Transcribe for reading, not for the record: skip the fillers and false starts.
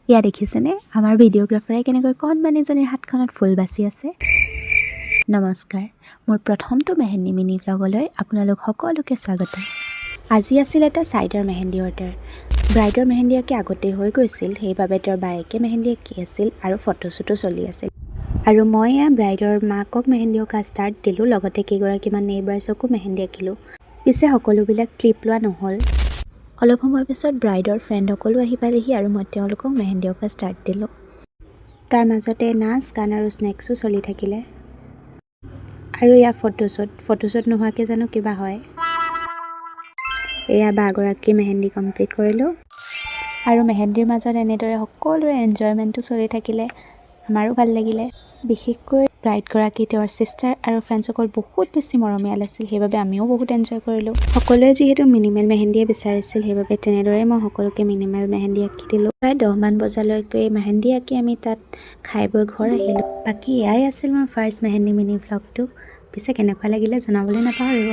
ইয়া দেখিছেনে আমাৰ ভিডিঅ'গ্ৰাফাৰে কেনেকৈ কণমানিজনীৰ হাতখনত ফুল বাচি আছে। নমস্কাৰ, মোৰ প্ৰথমটো মেহেন্দি মিনি ভ্লগলৈ আপোনালোক সকলোকে স্বাগতম। আজি আছিল এটা ছাইডৰ মেহেন্দি অৰ্ডাৰ। ব্ৰাইডৰ মেহেন্দি আঁকি আগতেই হৈ গৈছিল, সেইবাবে তেওঁৰ বায়েকে মেহেন্দি আঁকি আছিল আৰু ফটোশ্বুটো চলি আছিল। আৰু মই ব্ৰাইডৰ মাকক মেহেন্দি অঁকা ষ্টাৰ্ট দিলোঁ, লগতে কেইগৰাকীমান নেইবাৰ্ছকো মেহেন্দি আঁকিলোঁ। পিছে সকলোবিলাক ক্লিপ লোৱা নহ'ল। অলপ সময় পিছত ব্ৰাইডৰ ফ্ৰেণ্ডসকলো আহি পালেহি আৰু মই তেওঁলোকক মেহেন্দি অঁকা ষ্টাৰ্ট দিলোঁ। তাৰ মাজতে নাচ গান আৰু স্নেক্সো চলি থাকিলে। আৰু এয়া ফটোশ্বুট নোহোৱাকৈ জানো কিবা হয়। এয়া বাগৰাকীৰ মেহেন্দি কমপ্লিট কৰিলোঁ আৰু মেহেন্দিৰ মাজত এনেদৰে সকলোৰে এনজয়মেণ্টটো চলি থাকিলে, আমাৰো ভাল লাগিলে। বিশেষকৈ ব্ৰাইডগৰাকী, তেওঁৰ ছিষ্টাৰ আৰু ফ্ৰেণ্ডছসকল বহুত বেছি মৰমীয়াল আছিল, সেইবাবে আমিও বহুত এনজয় কৰিলোঁ। সকলোৱে যিহেতু মিনিমেল মেহেন্দিয়ে বিচাৰিছিল, সেইবাবে তেনেদৰে মই সকলোকে মিনিমেল মেহেন্দি আঁকি দিলোঁ। প্ৰায় 10 মান বজালৈকে মেহেন্দি আঁকি আমি তাত খাই বৈ ঘৰ আহিলোঁ। বাকী এয়াই আছিল মোৰ ফাৰ্ষ্ট মেহেন্দি মিনি ভ্লগটো। পিছে কেনেকুৱা লাগিলে জনাবলৈ নাপাহৰিব।